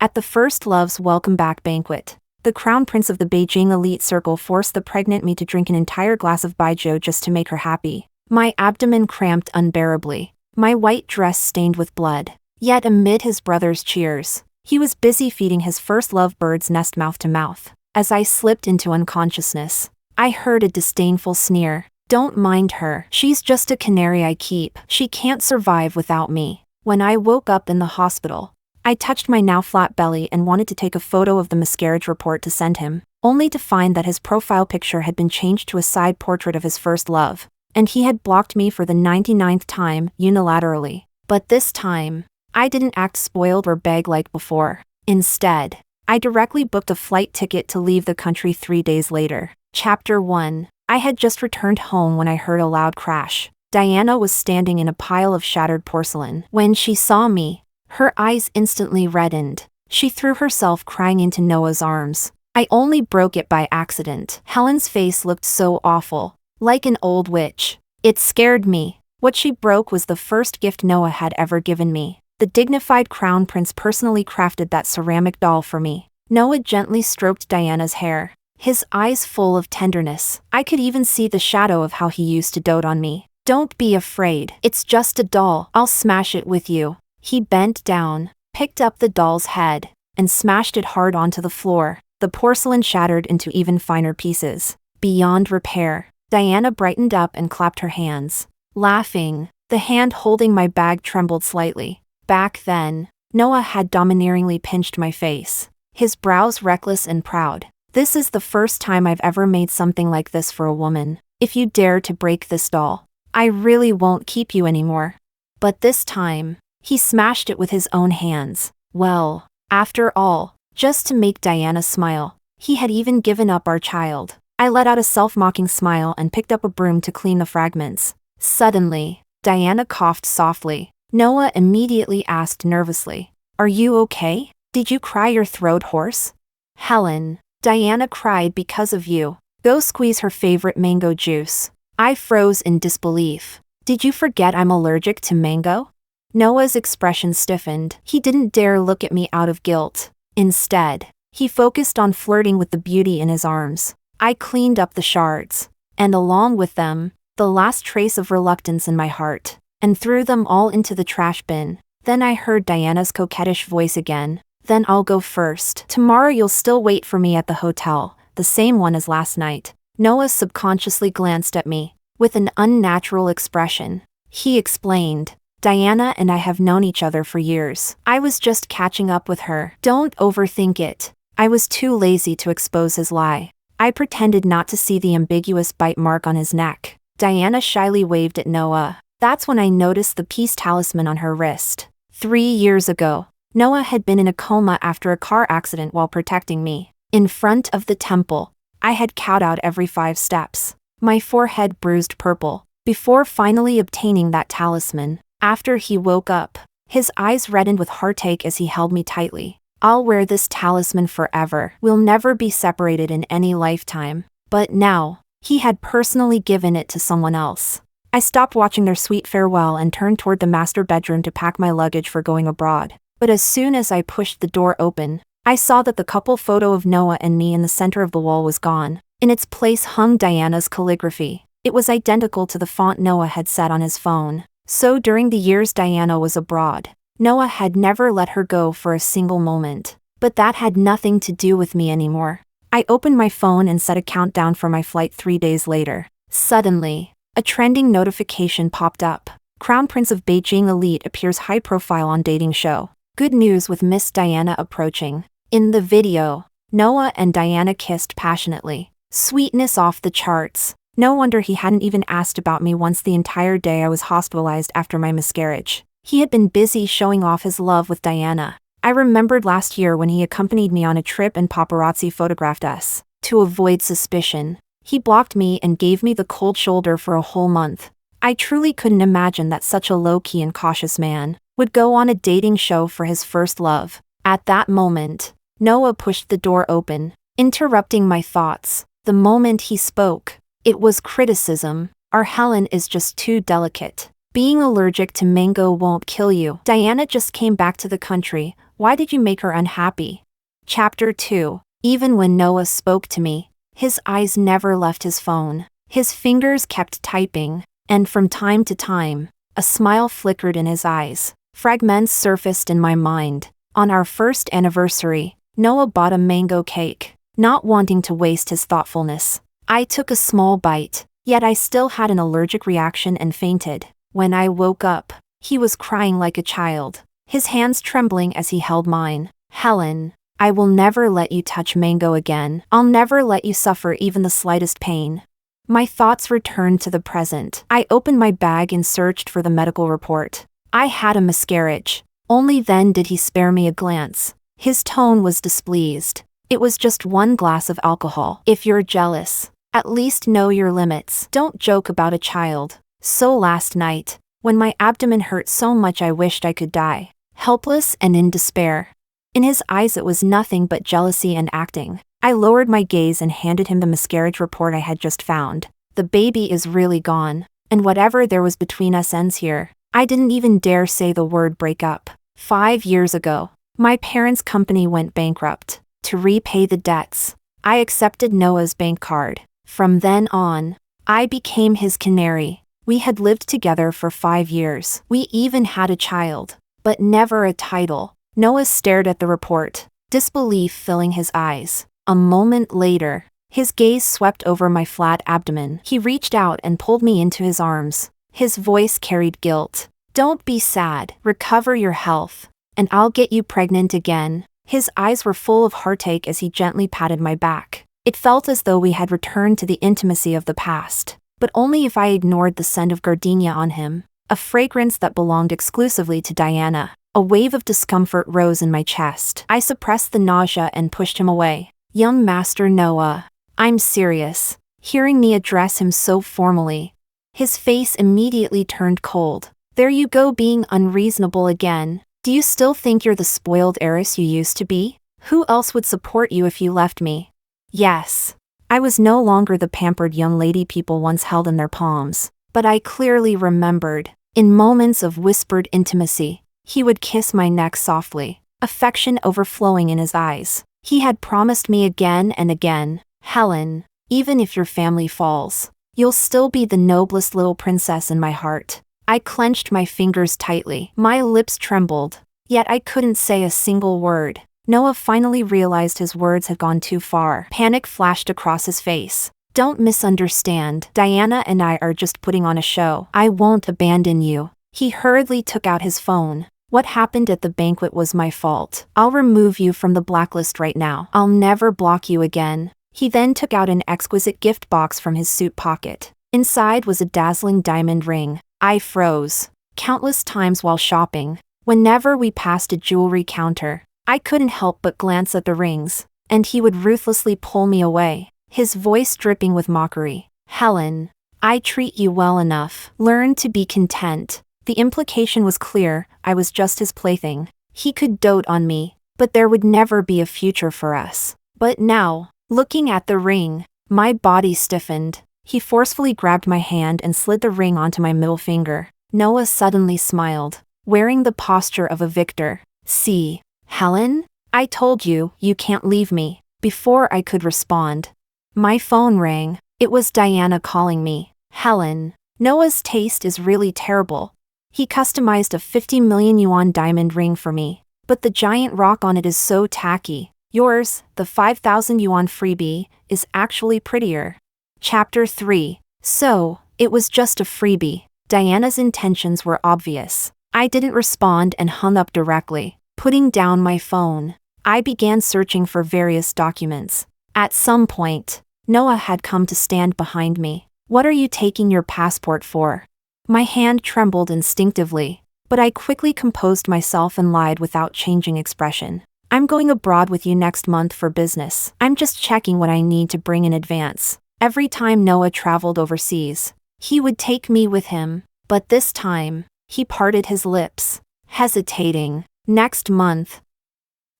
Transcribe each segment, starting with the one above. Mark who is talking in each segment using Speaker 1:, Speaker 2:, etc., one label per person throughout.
Speaker 1: At the First Love's welcome back banquet, the crown prince of the Beijing elite circle forced the pregnant me to drink an entire glass of baijiu just to make her happy. My abdomen cramped unbearably, my white dress stained with blood. Yet amid his brother's cheers, he was busy feeding his first love bird's nest mouth to mouth. As I slipped into unconsciousness, I heard a disdainful sneer. "Don't mind her, she's just a canary I keep. She can't survive without me." When I woke up in the hospital, I touched my now flat belly and wanted to take a photo of the miscarriage report to send him, only to find that his profile picture had been changed to a side portrait of his first love, and he had blocked me for the 99th time unilaterally. But this time, I didn't act spoiled or beg like before. Instead, I directly booked a flight ticket to leave the country 3 days later. Chapter 1. I had just returned home when I heard a loud crash. Diana was standing in a pile of shattered porcelain. When she saw me, her eyes instantly reddened. She threw herself crying into Noah's arms. "I only broke it by accident." Helen's face looked so awful, like an old witch. It scared me. What she broke was the first gift Noah had ever given me. The dignified crown prince personally crafted that ceramic doll for me. Noah gently stroked Diana's hair, his eyes full of tenderness. I could even see the shadow of how he used to dote on me. "Don't be afraid. It's just a doll. I'll smash it with you." He bent down, picked up the doll's head, and smashed it hard onto the floor. The porcelain shattered into even finer pieces. Beyond repair. Diana brightened up and clapped her hands, laughing. The hand holding my bag trembled slightly. Back then, Noah had domineeringly pinched my face, his brows reckless and proud. "This is the first time I've ever made something like this for a woman. If you dare to break this doll, I really won't keep you anymore." But this time, he smashed it with his own hands. Well, after all, just to make Diana smile, he had even given up our child. I let out a self-mocking smile and picked up a broom to clean the fragments. Suddenly, Diana coughed softly. Noah immediately asked nervously, "Are you okay? Did you cry your throat hoarse?" "Helen, Diana cried because of you. Go squeeze her favorite mango juice." I froze in disbelief. "Did you forget I'm allergic to mango?" Noah's expression stiffened. He didn't dare look at me out of guilt. Instead, he focused on flirting with the beauty in his arms. I cleaned up the shards, and along with them, the last trace of reluctance in my heart, and threw them all into the trash bin. Then I heard Diana's coquettish voice again. "Then I'll go first. Tomorrow you'll still wait for me at the hotel, the same one as last night." Noah subconsciously glanced at me, with an unnatural expression. He explained, "Diana and I have known each other for years. I was just catching up with her. Don't overthink it." I was too lazy to expose his lie. I pretended not to see the ambiguous bite mark on his neck. Diana shyly waved at Noah. That's when I noticed the peace talisman on her wrist. 3 years ago, Noah had been in a coma after a car accident while protecting me. In front of the temple, I had kowtowed every 5 steps, my forehead bruised purple, before finally obtaining that talisman. After he woke up, his eyes reddened with heartache as he held me tightly. "I'll wear this talisman forever. We'll never be separated in any lifetime." But now, he had personally given it to someone else. I stopped watching their sweet farewell and turned toward the master bedroom to pack my luggage for going abroad. But as soon as I pushed the door open, I saw that the couple photo of Noah and me in the center of the wall was gone. In its place hung Diana's calligraphy. It was identical to the font Noah had set on his phone. So during the years Diana was abroad, Noah had never let her go for a single moment. But that had nothing to do with me anymore. I opened my phone and set a countdown for my flight 3 days later. Suddenly, a trending notification popped up. Crown Prince of Beijing elite appears high profile on dating show. Good news with Miss Diana approaching. In the video, Noah and Diana kissed passionately. Sweetness off the charts. No wonder he hadn't even asked about me once the entire day I was hospitalized after my miscarriage. He had been busy showing off his love with Diana. I remembered last year when he accompanied me on a trip and paparazzi photographed us. To avoid suspicion, he blocked me and gave me the cold shoulder for a whole month. I truly couldn't imagine that such a low-key and cautious man would go on a dating show for his first love. At that moment, Noah pushed the door open, interrupting my thoughts. The moment he spoke, it was criticism. "Our Helen is just too delicate. Being allergic to mango won't kill you. Diana just came back to the country, Why did you make her unhappy? Chapter 2. Even when Noah spoke to me, his eyes never left his phone. His fingers kept typing, and from time to time, a smile flickered in his eyes. Fragments surfaced in my mind. On our first anniversary, Noah bought a mango cake, not wanting to waste his thoughtfulness. I took a small bite, yet I still had an allergic reaction and fainted. When I woke up, he was crying like a child, his hands trembling as he held mine. Helen, I will never let you touch mango again. I'll never let you suffer even the slightest pain. My thoughts returned to the present. I opened my bag and searched for the medical report. I had a miscarriage. Only then did he spare me a glance. His tone was displeased. It was just 1 glass of alcohol. If you're jealous, at least know your limits. Don't joke about a child. So last night, when my abdomen hurt so much I wished I could die, helpless and in despair. In his eyes it was nothing but jealousy and acting. I lowered my gaze and handed him the miscarriage report I had just found. The baby is really gone, and whatever there was between us ends here. I didn't even dare say the word break up. 5 years ago, my parents' company went bankrupt. To repay the debts, I accepted Noah's bank card. From then on, I became his canary. We had lived together for 5 years. We even had a child, but never a title. Noah stared at the report, disbelief filling his eyes. A moment later, his gaze swept over my flat abdomen. He reached out and pulled me into his arms. His voice carried guilt. Don't be sad. Recover your health, and I'll get you pregnant again. His eyes were full of heartache as he gently patted my back. It felt as though we had returned to the intimacy of the past, but only if I ignored the scent of gardenia on him, a fragrance that belonged exclusively to Diana. A wave of discomfort rose in my chest. I suppressed the nausea and pushed him away. Young Master Noah, I'm serious. Hearing me address him so formally, his face immediately turned cold. There you go, being unreasonable again. Do you still think you're the spoiled heiress you used to be? Who else would support you if you left me? Yes. I was no longer the pampered young lady people once held in their palms, but I clearly remembered. In moments of whispered intimacy, he would kiss my neck softly, affection overflowing in his eyes. He had promised me again and again, Helen, even if your family falls, you'll still be the noblest little princess in my heart. I clenched my fingers tightly. My lips trembled, yet I couldn't say a single word. Noah finally realized his words had gone too far. Panic flashed across his face. Don't misunderstand. Diana and I are just putting on a show. I won't abandon you. He hurriedly took out his phone. What happened at the banquet was my fault. I'll remove you from the blacklist right now. I'll never block you again. He then took out an exquisite gift box from his suit pocket. Inside was a dazzling diamond ring. I froze. Countless times while shopping, whenever we passed a jewelry counter, I couldn't help but glance at the rings, and he would ruthlessly pull me away, his voice dripping with mockery. Helen, I treat you well enough. Learn to be content. The implication was clear. I was just his plaything. He could dote on me, but there would never be a future for us. But now, looking at the ring, my body stiffened. He forcefully grabbed my hand and slid the ring onto my middle finger. Noah suddenly smiled, wearing the posture of a victor. See, Helen? I told you, you can't leave me. Before I could respond, my phone rang. It was Diana calling me. Helen, Noah's taste is really terrible. He customized a 50 million yuan diamond ring for me, but the giant rock on it is so tacky. Yours, the 5,000 yuan freebie, is actually prettier. Chapter 3. So, it was just a freebie. Diana's intentions were obvious. I didn't respond and hung up directly. Putting down my phone, I began searching for various documents. At some point, Noah had come to stand behind me. What are you taking your passport for? My hand trembled instinctively, but I quickly composed myself and lied without changing expression. I'm going abroad with you next month for business. I'm just checking what I need to bring in advance. Every time Noah traveled overseas, he would take me with him, but this time, he parted his lips, hesitating. Next month,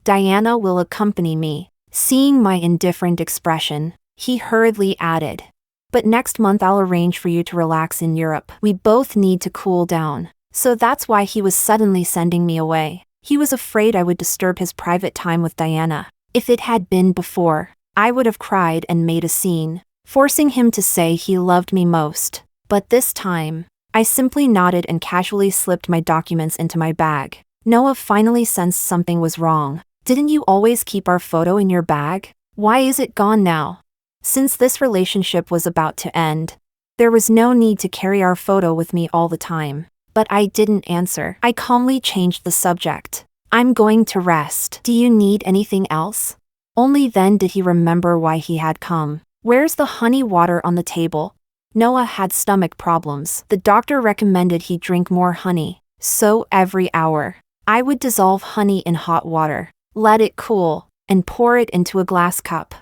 Speaker 1: Diana will accompany me. Seeing my indifferent expression, he hurriedly added, but next month I'll arrange for you to relax in Europe. We both need to cool down. So that's why he was suddenly sending me away. He was afraid I would disturb his private time with Diana. If it had been before, I would have cried and made a scene, forcing him to say he loved me most. But this time, I simply nodded and casually slipped my documents into my bag. Noah finally sensed something was wrong. Didn't you always keep our photo in your bag? Why is it gone now? Since this relationship was about to end, there was no need to carry our photo with me all the time. But I didn't answer. I calmly changed the subject. I'm going to rest. Do you need anything else? Only then did he remember why he had come. Where's the honey water on the table? Noah had stomach problems. The doctor recommended he drink more honey. So every hour, I would dissolve honey in hot water, let it cool, and pour it into a glass cup,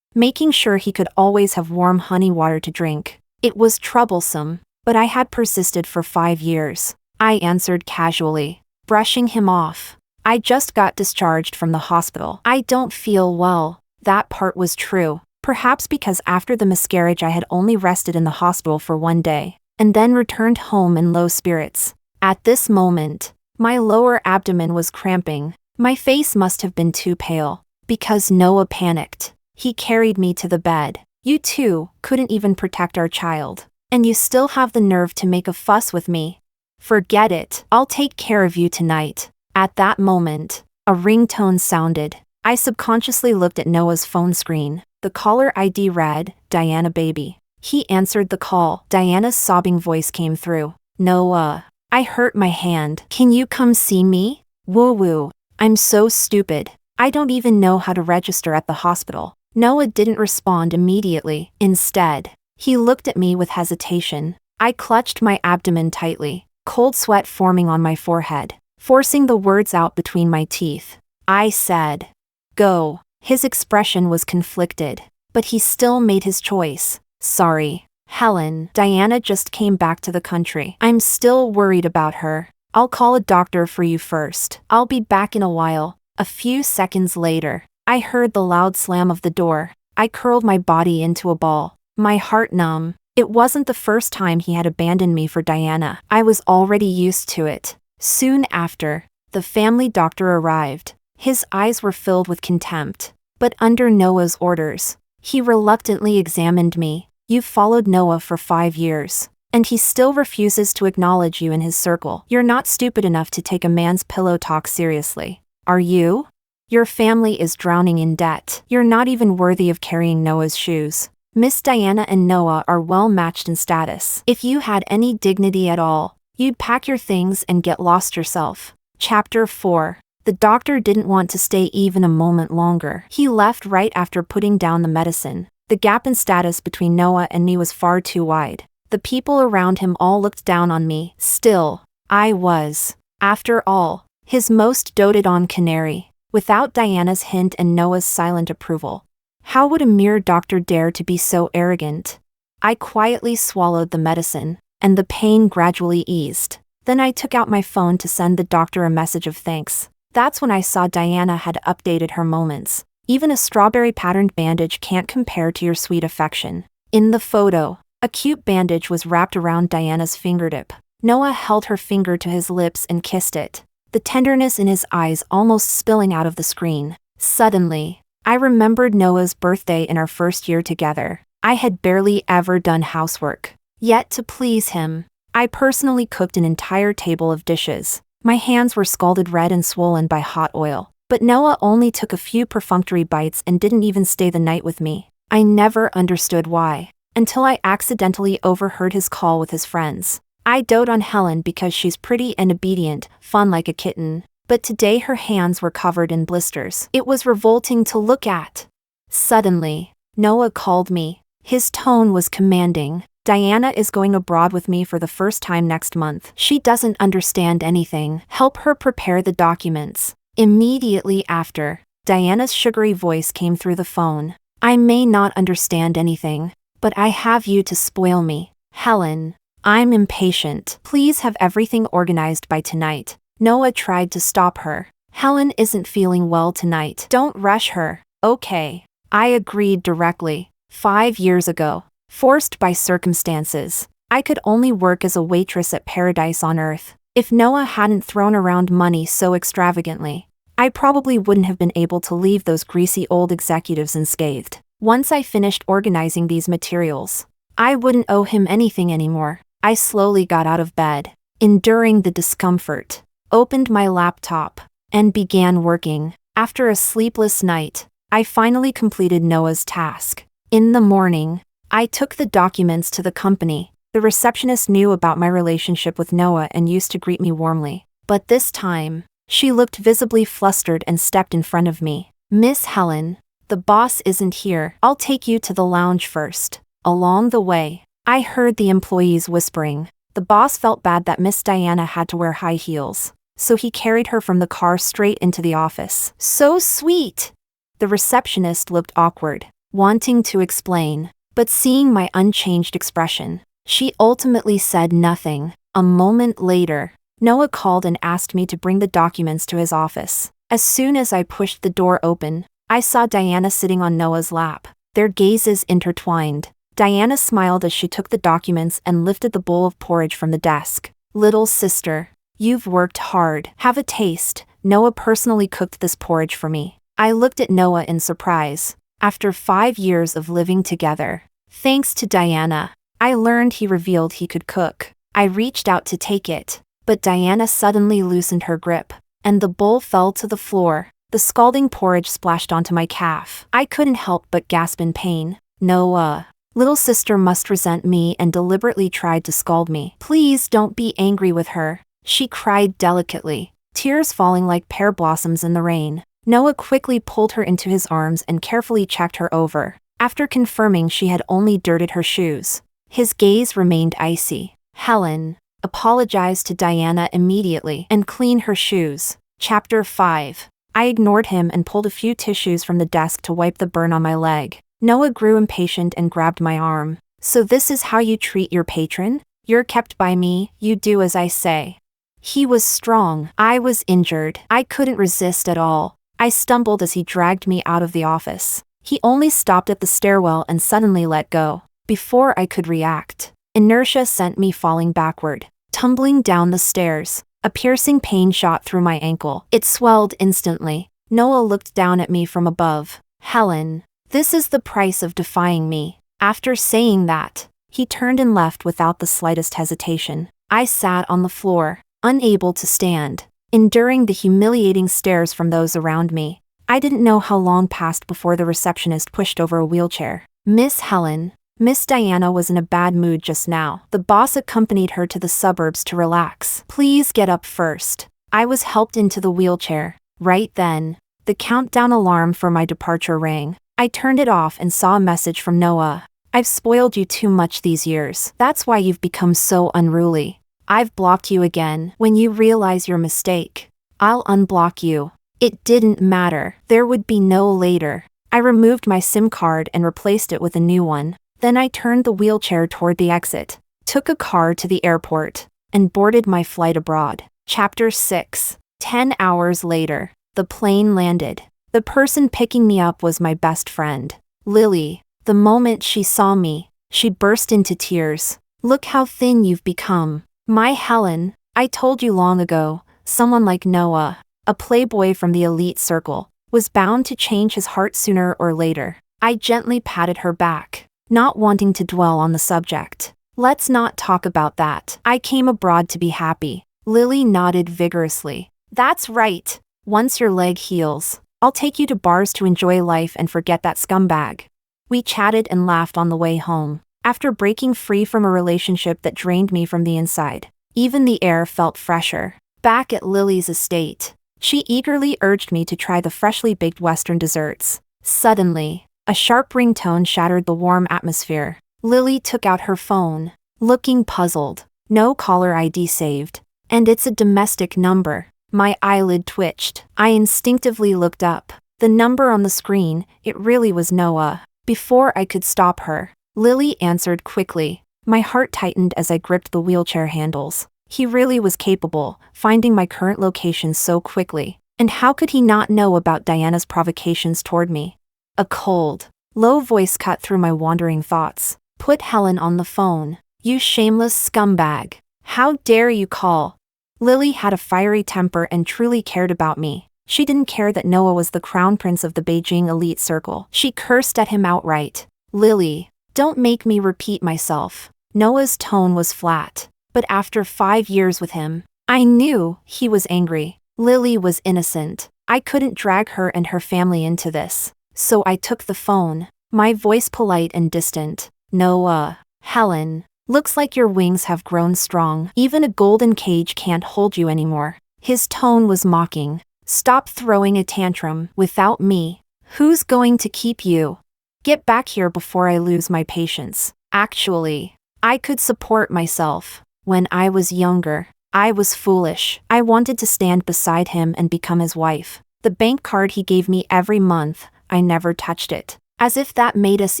Speaker 1: making sure he could always have warm honey water to drink. It was troublesome, but I had persisted for 5 years. I answered casually, brushing him off. I just got discharged from the hospital. I don't feel well. That part was true. Perhaps because after the miscarriage I had only rested in the hospital for 1 day, and then returned home in low spirits. At this moment, my lower abdomen was cramping. My face must have been too pale, because Noah panicked. He carried me to the bed. You two couldn't even protect our child, and you still have the nerve to make a fuss with me. Forget it, I'll take care of you tonight. At that moment, a ringtone sounded. I subconsciously looked at Noah's phone screen. The caller ID read, Diana baby. He answered the call. Diana's sobbing voice came through. Noah, I hurt my hand. Can you come see me? Woo-woo. I'm so stupid. I don't even know how to register at the hospital. Noah didn't respond immediately. Instead, he looked at me with hesitation. I clutched my abdomen tightly, cold sweat forming on my forehead, forcing the words out between my teeth. I said, go. His expression was conflicted, but he still made his choice. Sorry, Helen. Diana just came back to the country. I'm still worried about her. I'll call a doctor for you first. I'll be back in a while. A few seconds later, I heard the loud slam of the door. I curled my body into a ball, my heart numb. It wasn't the first time he had abandoned me for Diana. I was already used to it. Soon after, the family doctor arrived. His eyes were filled with contempt. But under Noah's orders, he reluctantly examined me. You've followed Noah for 5 years, and he still refuses to acknowledge you in his circle. You're not stupid enough to take a man's pillow talk seriously, are you? Your family is drowning in debt. You're not even worthy of carrying Noah's shoes. Miss Diana and Noah are well matched in status. If you had any dignity at all, you'd pack your things and get lost yourself. Chapter 4. The doctor didn't want to stay even a moment longer. He left right after putting down the medicine. The gap in status between Noah and me was far too wide. The people around him all looked down on me. Still, I was, after all, his most doted-on canary. Without Diana's hint and Noah's silent approval, how would a mere doctor dare to be so arrogant? I quietly swallowed the medicine, and the pain gradually eased. Then I took out my phone to send the doctor a message of thanks. That's when I saw Diana had updated her moments. Even a strawberry-patterned bandage can't compare to your sweet affection. In the photo, a cute bandage was wrapped around Diana's fingertip. Noah held her finger to his lips and kissed it, the tenderness in his eyes almost spilling out of the screen. Suddenly, I remembered Noah's birthday in our first year together. I had barely ever done housework. Yet to please him, I personally cooked an entire table of dishes. My hands were scalded red and swollen by hot oil. But Noah only took a few perfunctory bites and didn't even stay the night with me. I never understood why, until I accidentally overheard his call with his friends. I dote on Helen because she's pretty and obedient, fun like a kitten. But today her hands were covered in blisters. It was revolting to look at. Suddenly, Noah called me. His tone was commanding. Diana is going abroad with me for the first time next month. She doesn't understand anything. Help her prepare the documents. Immediately after, Diana's sugary voice came through the phone. I may not understand anything, but I have you to spoil me. Helen, I'm impatient. Please have everything organized by tonight. Noah tried to stop her. Helen isn't feeling well tonight. Don't rush her. Okay. I agreed directly. 5 years ago, forced by circumstances, I could only work as a waitress at Paradise on Earth. If Noah hadn't thrown around money so extravagantly, I probably wouldn't have been able to leave those greasy old executives unscathed. Once I finished organizing these materials, I wouldn't owe him anything anymore. I slowly got out of bed, enduring the discomfort, opened my laptop, and began working. After a sleepless night, I finally completed Noah's task. In the morning, I took the documents to the company. The receptionist knew about my relationship with Noah and used to greet me warmly. But this time, she looked visibly flustered and stepped in front of me. "Miss Helen, the boss isn't here. I'll take you to the lounge first." Along the way, I heard the employees whispering. The boss felt bad that Miss Diana had to wear high heels, so he carried her from the car straight into the office. "So sweet!" The receptionist looked awkward, wanting to explain, but seeing my unchanged expression, she ultimately said nothing. A moment later, Noah called and asked me to bring the documents to his office. As soon as I pushed the door open, I saw Diana sitting on Noah's lap, their gazes intertwined. Diana smiled as she took the documents and lifted the bowl of porridge from the desk. "Little sister, you've worked hard. Have a taste." Noah personally cooked this porridge for me. I looked at Noah in surprise. After 5 years of living together, thanks to Diana, I learned he revealed he could cook. I reached out to take it, but Diana suddenly loosened her grip, and the bowl fell to the floor. The scalding porridge splashed onto my calf. I couldn't help but gasp in pain. "Noah, little sister must resent me," and deliberately tried to scald me. "Please don't be angry with her," she cried delicately, tears falling like pear blossoms in the rain. Noah quickly pulled her into his arms and carefully checked her over. After confirming she had only dirted her shoes, his gaze remained icy. "Helen, apologize to Diana immediately and clean her shoes." Chapter 5. I ignored him and pulled a few tissues from the desk to wipe the burn on my leg. Noah grew impatient and grabbed my arm. "So this is how you treat your patron? You're kept by me, you do as I say." He was strong. I was injured. I couldn't resist at all. I stumbled as he dragged me out of the office. He only stopped at the stairwell and suddenly let go. Before I could react, inertia sent me falling backward, tumbling down the stairs. A piercing pain shot through my ankle. It swelled instantly. Noah looked down at me from above. "Helen, this is the price of defying me." After saying that, he turned and left without the slightest hesitation. I sat on the floor, unable to stand, enduring the humiliating stares from those around me. I didn't know how long passed before the receptionist pushed over a wheelchair. "Miss Helen." Miss Diana was in a bad mood just now. The boss accompanied her to the suburbs to relax. "Please get up first." I was helped into the wheelchair. Right then, the countdown alarm for my departure rang. I turned it off and saw a message from Noah. "I've spoiled you too much these years. That's why you've become so unruly. I've blocked you again. When you realize your mistake, I'll unblock you." It didn't matter. There would be no later. I removed my SIM card and replaced it with a new one. Then I turned the wheelchair toward the exit, took a car to the airport, and boarded my flight abroad. Chapter 6. 10 hours later, the plane landed. The person picking me up was my best friend, Lily. The moment she saw me, she burst into tears. "Look how thin you've become. My Helen, I told you long ago, someone like Noah, a playboy from the elite circle, was bound to change his heart sooner or later." I gently patted her back, not wanting to dwell on the subject. "Let's not talk about that. I came abroad to be happy." Lily nodded vigorously. "That's right. Once your leg heals, I'll take you to bars to enjoy life and forget that scumbag." We chatted and laughed on the way home. After breaking free from a relationship that drained me from the inside, even the air felt fresher. Back at Lily's estate, she eagerly urged me to try the freshly baked Western desserts. Suddenly, a sharp ringtone shattered the warm atmosphere. Lily took out her phone, looking puzzled. "No caller ID saved. And it's a domestic number." My eyelid twitched. I instinctively looked up. The number on the screen, it really was Noah. Before I could stop her, Lily answered quickly. My heart tightened as I gripped the wheelchair handles. He really was capable, finding my current location so quickly. And how could he not know about Diana's provocations toward me? A cold, low voice cut through my wandering thoughts. "Put Helen on the phone. You shameless scumbag. How dare you call?" Lily had a fiery temper and truly cared about me. She didn't care that Noah was the crown prince of the Beijing elite circle. She cursed at him outright. Lily, don't make me repeat myself. Noah's tone was flat. But after 5 years with him, I knew he was angry. Lily was innocent. I couldn't drag her and her family into this. So I took the phone, my voice polite and distant. Noah, Helen, looks like your wings have grown strong. Even a golden cage can't hold you anymore. His tone was mocking. Stop throwing a tantrum. Without me, who's going to keep you? Get back here before I lose my patience. Actually, I could support myself. When I was younger, I was foolish. I wanted to stand beside him and become his wife. The bank card he gave me every month, I never touched it. As if that made us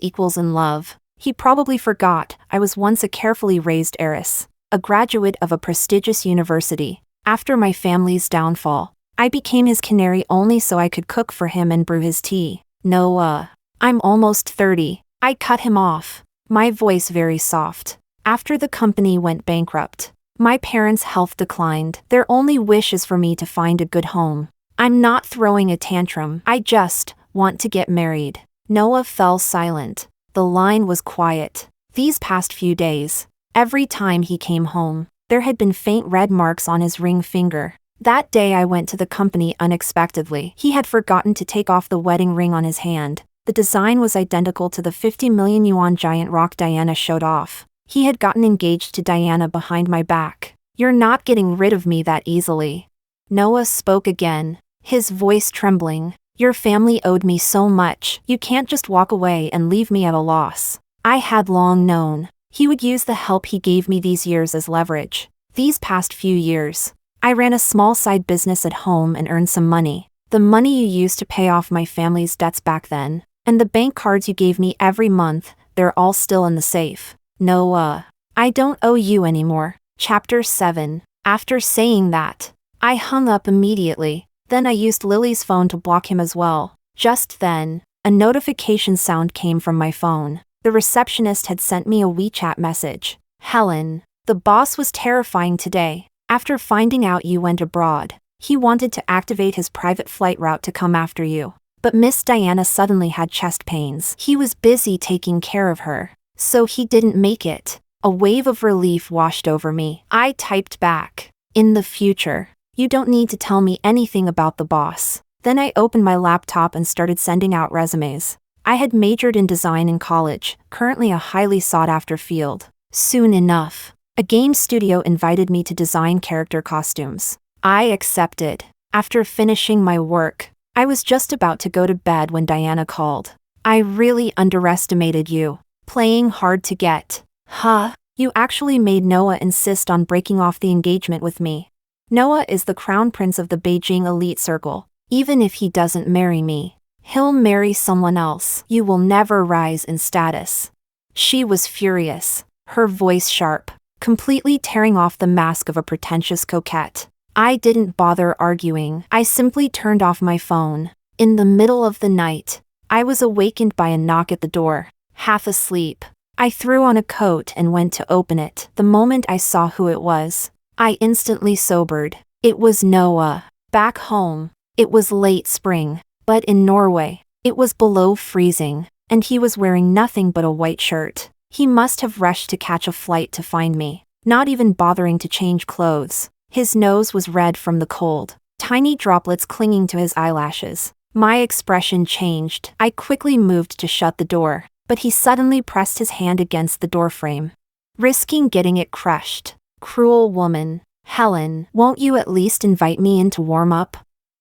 Speaker 1: equals in love. He probably forgot I was once a carefully raised heiress, a graduate of a prestigious university. After my family's downfall, I became his canary only so I could cook for him and brew his tea. Noah, I'm almost 30. I cut him off, my voice very soft. After the company went bankrupt, my parents' health declined. Their only wish is for me to find a good home. I'm not throwing a tantrum. I just want to get married. Noah fell silent. The line was quiet. These past few days, every time he came home, there had been faint red marks on his ring finger. That day I went to the company unexpectedly. He had forgotten to take off the wedding ring on his hand. The design was identical to the 50 million yuan giant rock Diana showed off. He had gotten engaged to Diana behind my back. You're not getting rid of me that easily. Noah spoke again, his voice trembling. Your family owed me so much. You can't just walk away and leave me at a loss. I had long known he would use the help he gave me these years as leverage. These past few years, I ran a small side business at home and earned some money. The money you used to pay off my family's debts back then, and the bank cards you gave me every month, they're all still in the safe. Noah, I don't owe you anymore. Chapter 7. After saying that, I hung up immediately. Then I used Lily's phone to block him as well. Just then, a notification sound came from my phone. The receptionist had sent me a WeChat message. Helen, the boss was terrifying today. After finding out you went abroad, he wanted to activate his private flight route to come after you. But Miss Diana suddenly had chest pains. He was busy taking care of her, so he didn't make it. A wave of relief washed over me. I typed back, in the future, you don't need to tell me anything about the boss. Then I opened my laptop and started sending out resumes. I had majored in design in college, currently a highly sought-after field. Soon enough, a game studio invited me to design character costumes. I accepted. After finishing my work, I was just about to go to bed when Diana called. I really underestimated you. Playing hard to get. Huh? You actually made Noah insist on breaking off the engagement with me. Noah is the crown prince of the Beijing elite circle. Even if he doesn't marry me, he'll marry someone else. You will never rise in status. She was furious, her voice sharp, completely tearing off the mask of a pretentious coquette. I didn't bother arguing. I simply turned off my phone. In the middle of the night, I was awakened by a knock at the door. Half asleep, I threw on a coat and went to open it. The moment I saw who it was, I instantly sobered. It was Noah. Back home, it was late spring, but in Norway, it was below freezing, and he was wearing nothing but a white shirt. He must have rushed to catch a flight to find me, not even bothering to change clothes. His nose was red from the cold, tiny droplets clinging to his eyelashes. My expression changed. I quickly moved to shut the door, but he suddenly pressed his hand against the doorframe, risking getting it crushed. Cruel woman. Helen, won't you at least invite me in to warm up?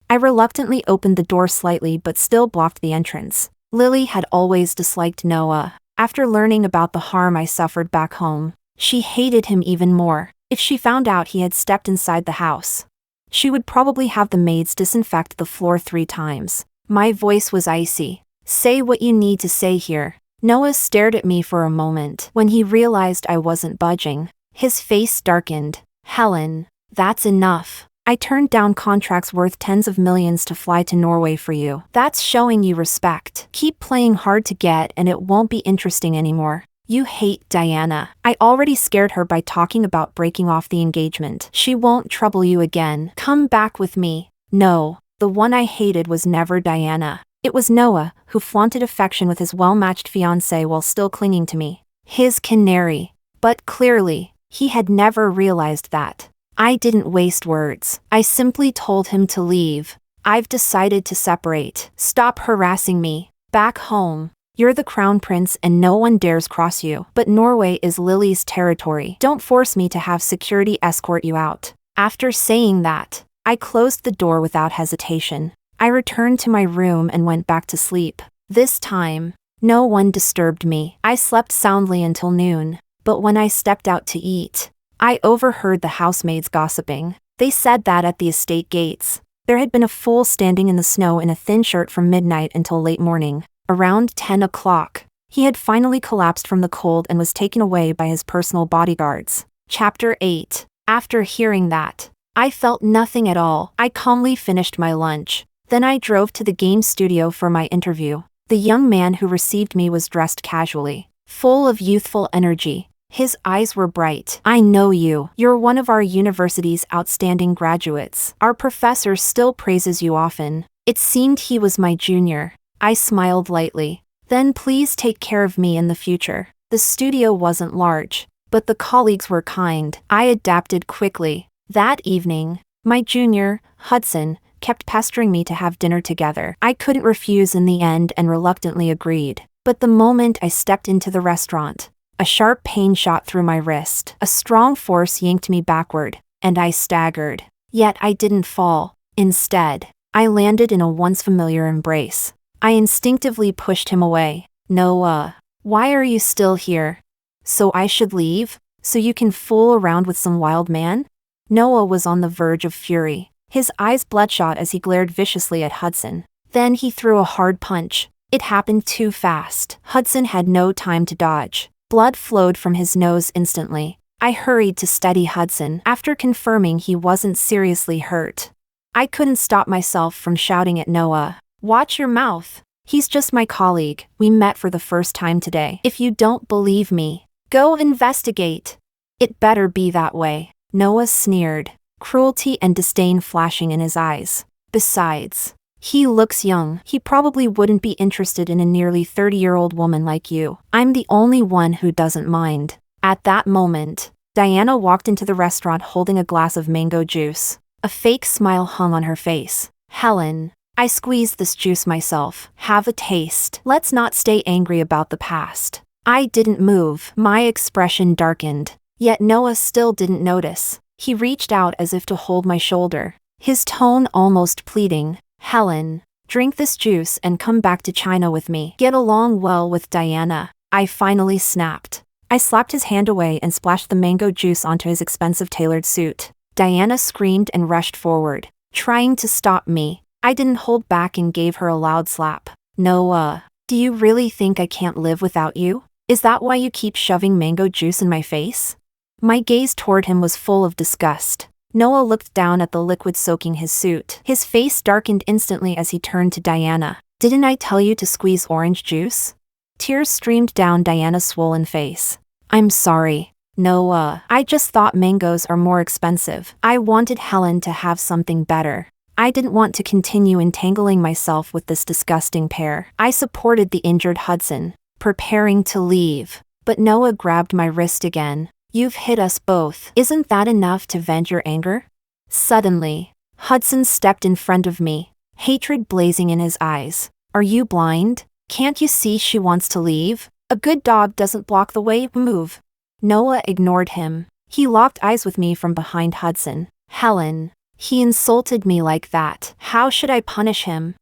Speaker 1: I reluctantly opened the door slightly but still blocked the entrance. Lily had always disliked Noah. After learning about the harm I suffered back home, she hated him even more. If she found out he had stepped inside the house, she would probably have the maids disinfect the floor 3 times. My voice was icy. Say what you need to say here. Noah stared at me for a moment. When he realized I wasn't budging, his face darkened. Helen, that's enough. I turned down contracts worth tens of millions to fly to Norway for you. That's showing you respect. Keep playing hard to get and it won't be interesting anymore. You hate Diana. I already scared her by talking about breaking off the engagement. She won't trouble you again. Come back with me. No, the one I hated was never Diana. It was Noah, who flaunted affection with his well-matched fiancée while still clinging to me. His canary. But clearly, he had never realized that. I didn't waste words. I simply told him to leave. I've decided to separate. Stop harassing me. Back home. You're the crown prince and no one dares cross you. But Norway is Lily's territory. Don't force me to have security escort you out. After saying that, I closed the door without hesitation. I returned to my room and went back to sleep. This time, no one disturbed me. I slept soundly until noon. But when I stepped out to eat, I overheard the housemaids gossiping. They said that at the estate gates, there had been a fool standing in the snow in a thin shirt from midnight until late morning. Around 10 o'clock, he had finally collapsed from the cold and was taken away by his personal bodyguards. Chapter 8. After hearing that, I felt nothing at all. I calmly finished my lunch. Then I drove to the game studio for my interview. The young man who received me was dressed casually, full of youthful energy. His eyes were bright. I know you. You're one of our university's outstanding graduates. Our professor still praises you often. It seemed he was my junior. I smiled lightly. Then please take care of me in the future. The studio wasn't large, but the colleagues were kind. I adapted quickly. That evening, my junior, Hudson, kept pestering me to have dinner together. I couldn't refuse in the end and reluctantly agreed. But the moment I stepped into the restaurant, a sharp pain shot through my wrist. A strong force yanked me backward, and I staggered. Yet I didn't fall. Instead, I landed in a once familiar embrace. I instinctively pushed him away. Noah, why are you still here? So I should leave? So you can fool around with some wild man? Noah was on the verge of fury. His eyes bloodshot as he glared viciously at Hudson. Then he threw a hard punch. It happened too fast. Hudson had no time to dodge. Blood flowed from his nose instantly. I hurried to steady Hudson after confirming he wasn't seriously hurt. I couldn't stop myself from shouting at Noah. Watch your mouth. He's just my colleague. We met for the first time today. If you don't believe me, go investigate. It better be that way. Noah sneered, cruelty and disdain flashing in his eyes. Besides, he looks young. He probably wouldn't be interested in a nearly 30-year-old woman like you. I'm the only one who doesn't mind. At that moment, Diana walked into the restaurant holding a glass of mango juice. A fake smile hung on her face. Helen, I squeezed this juice myself. Have a taste. Let's not stay angry about the past. I didn't move. My expression darkened. Yet Noah still didn't notice. He reached out as if to hold my shoulder, his tone almost pleading. Helen, drink this juice and come back to China with me. Get along well with Diana. I finally snapped. I slapped his hand away and splashed the mango juice onto his expensive tailored suit. Diana screamed and rushed forward, trying to stop me. I didn't hold back and gave her a loud slap. Noah, do you really think I can't live without you? Is that why you keep shoving mango juice in my face? My gaze toward him was full of disgust. Noah looked down at the liquid soaking his suit. His face darkened instantly as he turned to Diana. Didn't I tell you to squeeze orange juice? Tears streamed down Diana's swollen face. I'm sorry, Noah. I just thought mangoes are more expensive. I wanted Helen to have something better. I didn't want to continue entangling myself with this disgusting pair. I supported the injured Hudson, preparing to leave. But Noah grabbed my wrist again. You've hit us both. Isn't that enough to vent your anger? Suddenly, Hudson stepped in front of me, hatred blazing in his eyes. Are you blind? Can't you see she wants to leave? A good dog doesn't block the way. Move. Noah ignored him. He locked eyes with me from behind Hudson. Helen, he insulted me like that. How should I punish him?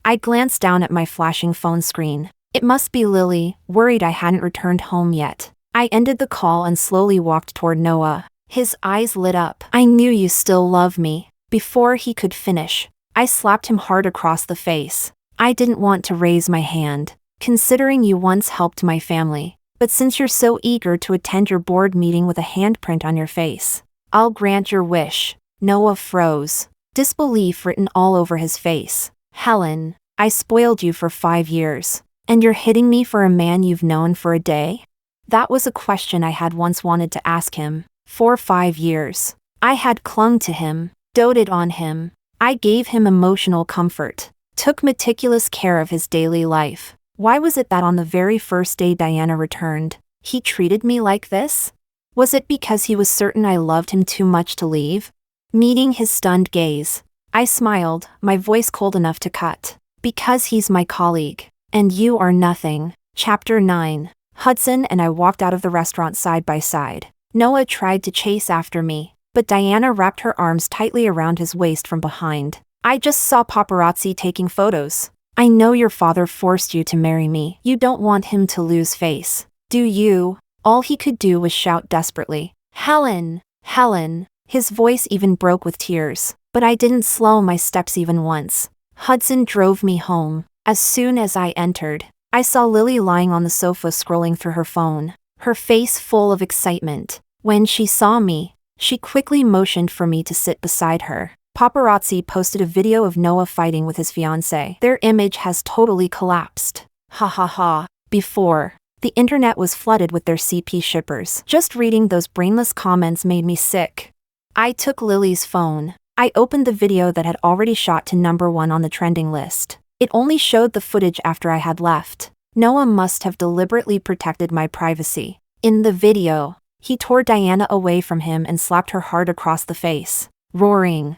Speaker 1: I glanced down at my flashing phone screen. It must be Lily, worried I hadn't returned home yet. I ended the call and slowly walked toward Noah. His eyes lit up. I knew you still love me. Before he could finish, I slapped him hard across the face. I didn't want to raise my hand, considering you once helped my family. But since you're so eager to attend your board meeting with a handprint on your face, I'll grant your wish. Noah froze, disbelief written all over his face. Helen, I spoiled you for 5 years, and you're hitting me for a man you've known for a day? That was a question I had once wanted to ask him. For 5 years. I had clung to him, doted on him. I gave him emotional comfort, took meticulous care of his daily life. Why was it that on the very first day Diana returned, he treated me like this? Was it because he was certain I loved him too much to leave? Meeting his stunned gaze, I smiled, my voice cold enough to cut. Because he's my colleague, and you are nothing. Chapter 9. Hudson and I walked out of the restaurant side by side. Noah tried to chase after me, but Diana wrapped her arms tightly around his waist from behind. I just saw paparazzi taking photos. I know your father forced you to marry me. You don't want him to lose face, do you? All he could do was shout desperately, Helen! Helen! His voice even broke with tears, but I didn't slow my steps even once. Hudson drove me home. As soon as I entered, I saw Lily lying on the sofa scrolling through her phone, her face full of excitement. When she saw me, she quickly motioned for me to sit beside her. Paparazzi posted a video of Noah fighting with his fiancée. Their image has totally collapsed. Ha ha ha. Before, the internet was flooded with their CP shippers. Just reading those brainless comments made me sick. I took Lily's phone. I opened the video that had already shot to #1 on the trending list. It only showed the footage after I had left. Noah must have deliberately protected my privacy. In the video, he tore Diana away from him and slapped her hard across the face, roaring,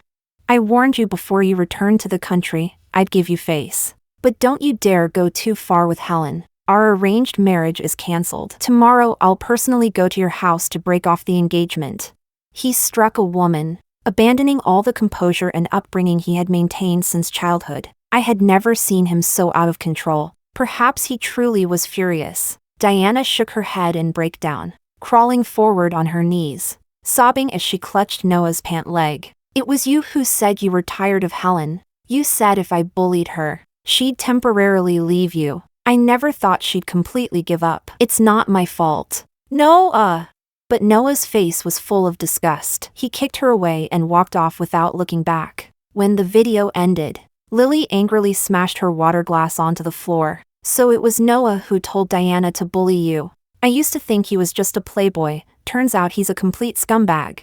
Speaker 1: I warned you before you returned to the country, I'd give you face. But don't you dare go too far with Helen. Our arranged marriage is cancelled. Tomorrow I'll personally go to your house to break off the engagement. He struck a woman, abandoning all the composure and upbringing he had maintained since childhood. I had never seen him so out of control. Perhaps he truly was furious. Diana shook her head in breakdown, crawling forward on her knees, sobbing as she clutched Noah's pant leg. It was you who said you were tired of Helen. You said if I bullied her, she'd temporarily leave you. I never thought she'd completely give up. It's not my fault. Noah! But Noah's face was full of disgust. He kicked her away and walked off without looking back. When the video ended, Lily angrily smashed her water glass onto the floor. So it was Noah who told Diana to bully you. I used to think he was just a playboy, turns out he's a complete scumbag.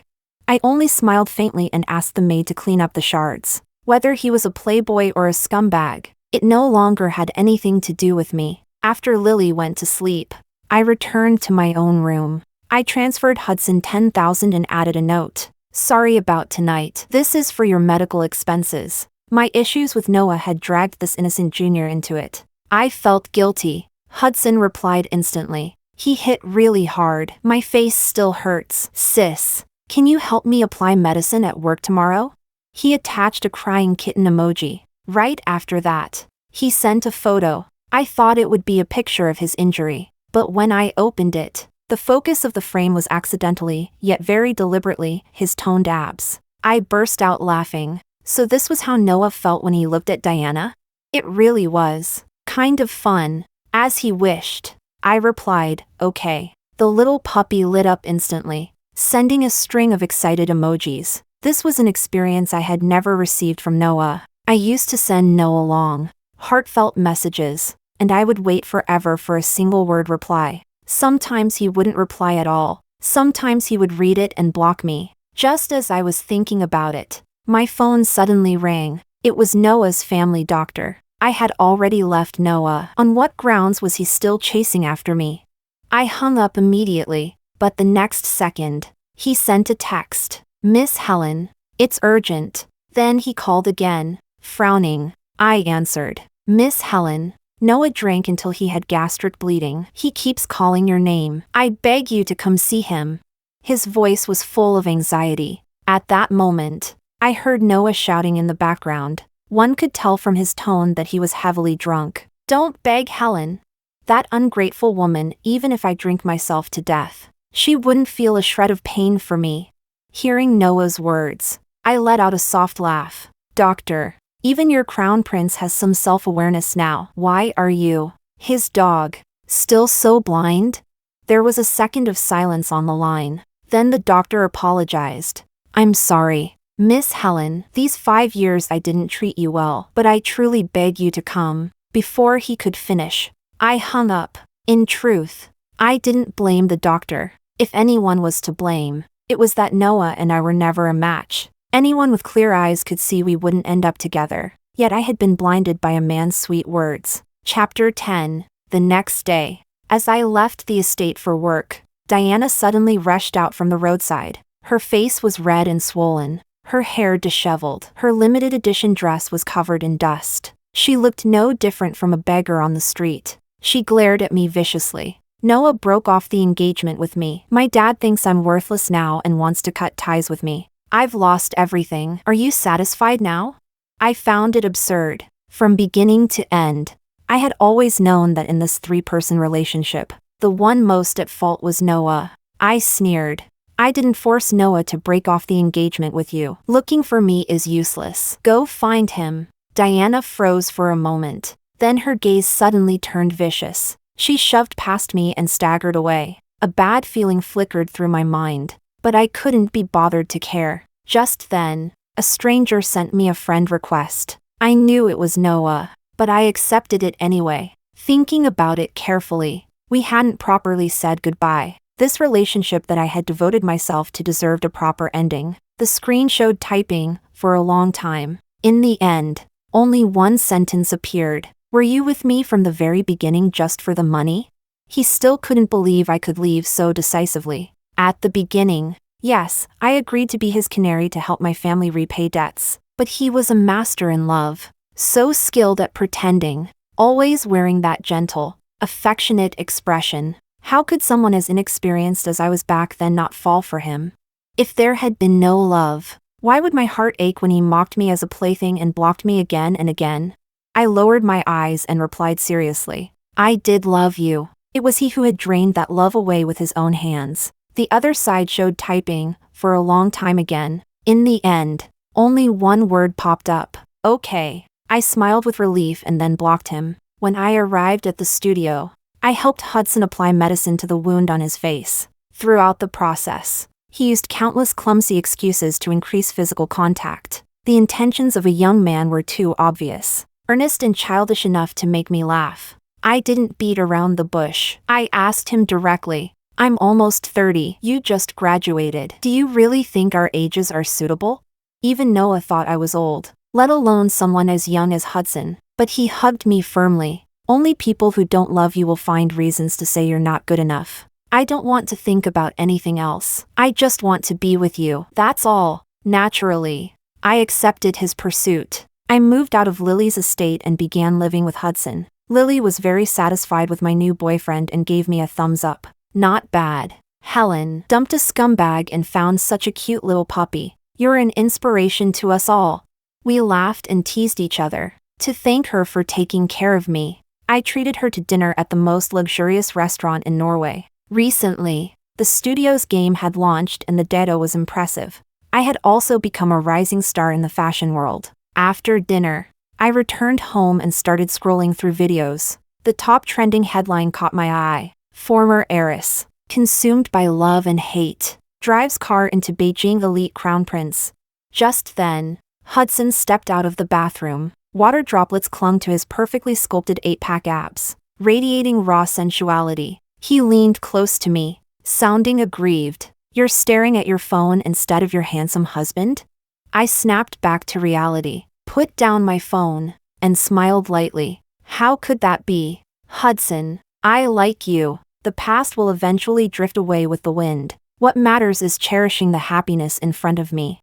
Speaker 1: I only smiled faintly and asked the maid to clean up the shards. Whether he was a playboy or a scumbag, it no longer had anything to do with me. After Lily went to sleep, I returned to my own room. I transferred Hudson $10,000 and added a note. Sorry about tonight. This is for your medical expenses. My issues with Noah had dragged this innocent junior into it. I felt guilty. Hudson replied instantly. He hit really hard. My face still hurts. Sis, can you help me apply medicine at work tomorrow? He attached a crying kitten emoji. Right after that, he sent a photo. I thought it would be a picture of his injury, but when I opened it, the focus of the frame was accidentally, yet very deliberately, his toned abs. I burst out laughing. So this was how Noah felt when he looked at Diana? It really was. Kind of fun. As he wished. I replied, okay. The little puppy lit up instantly, sending a string of excited emojis. This was an experience I had never received from Noah. I used to send Noah long, heartfelt messages, and I would wait forever for a single word reply. Sometimes he wouldn't reply at all. Sometimes he would read it and block me. Just as I was thinking about it, my phone suddenly rang. It was Noah's family doctor. I had already left Noah. On what grounds was he still chasing after me? I hung up immediately, but the next second, he sent a text. Miss Helen, it's urgent. Then he called again, frowning. I answered. Miss Helen. Noah drank until he had gastric bleeding. He keeps calling your name. I beg you to come see him. His voice was full of anxiety. At that moment, I heard Noah shouting in the background. One could tell from his tone that he was heavily drunk. Don't beg Helen. That ungrateful woman, even if I drink myself to death, she wouldn't feel a shred of pain for me. Hearing Noah's words, I let out a soft laugh. Doctor, even your crown prince has some self-awareness now. Why are you, his dog, still so blind? There was a second of silence on the line. Then the doctor apologized. I'm sorry, Miss Helen. These 5 years I didn't treat you well, but I truly beg you to come. Before he could finish, I hung up. In truth, I didn't blame the doctor. If anyone was to blame, it was that Noah and I were never a match. Anyone with clear eyes could see we wouldn't end up together. Yet I had been blinded by a man's sweet words. Chapter 10. The next day. As I left the estate for work, Diana suddenly rushed out from the roadside. Her face was red and swollen, her hair disheveled. Her limited edition dress was covered in dust. She looked no different from a beggar on the street. She glared at me viciously. Noah broke off the engagement with me. My dad thinks I'm worthless now and wants to cut ties with me. I've lost everything. Are you satisfied now? I found it absurd. From beginning to end, I had always known that in this three-person relationship, the one most at fault was Noah. I sneered. I didn't force Noah to break off the engagement with you. Looking for me is useless. Go find him. Diana froze for a moment. Then her gaze suddenly turned vicious. She shoved past me and staggered away. A bad feeling flickered through my mind, but I couldn't be bothered to care. Just then, a stranger sent me a friend request. I knew it was Noah, but I accepted it anyway. Thinking about it carefully, we hadn't properly said goodbye. This relationship that I had devoted myself to deserved a proper ending. The screen showed typing for a long time. In the end, only one sentence appeared. Were you with me from the very beginning just for the money? He still couldn't believe I could leave so decisively. At the beginning, yes, I agreed to be his canary to help my family repay debts. But he was a master in love. So skilled at pretending, always wearing that gentle, affectionate expression. How could someone as inexperienced as I was back then not fall for him? If there had been no love, why would my heart ache when he mocked me as a plaything and blocked me again and again? I lowered my eyes and replied seriously. I did love you. It was he who had drained that love away with his own hands. The other side showed typing for a long time again. In the end, only one word popped up. Okay. I smiled with relief and then blocked him. When I arrived at the studio, I helped Hudson apply medicine to the wound on his face. Throughout the process, he used countless clumsy excuses to increase physical contact. The intentions of a young man were too obvious, earnest and childish enough to make me laugh. I didn't beat around the bush. I asked him directly. I'm almost 30. You just graduated. Do you really think our ages are suitable? Even Noah thought I was old, let alone someone as young as Hudson. But he hugged me firmly. Only people who don't love you will find reasons to say you're not good enough. I don't want to think about anything else. I just want to be with you. That's all. Naturally, I accepted his pursuit. I moved out of Lily's estate and began living with Hudson. Lily was very satisfied with my new boyfriend and gave me a thumbs up. Not bad. Helen dumped a scumbag and found such a cute little puppy. You're an inspiration to us all. We laughed and teased each other. To thank her for taking care of me, I treated her to dinner at the most luxurious restaurant in Norway. Recently, the studio's game had launched and the data was impressive. I had also become a rising star in the fashion world. After dinner, I returned home and started scrolling through videos. The top trending headline caught my eye. Former heiress, consumed by love and hate, drives car into Beijing elite crown prince. Just then, Hudson stepped out of the bathroom. Water droplets clung to his perfectly sculpted 8-pack abs, radiating raw sensuality. He leaned close to me, sounding aggrieved. You're staring at your phone instead of your handsome husband? I snapped back to reality, put down my phone, and smiled lightly. How could that be? Hudson, I like you. The past will eventually drift away with the wind. What matters is cherishing the happiness in front of me.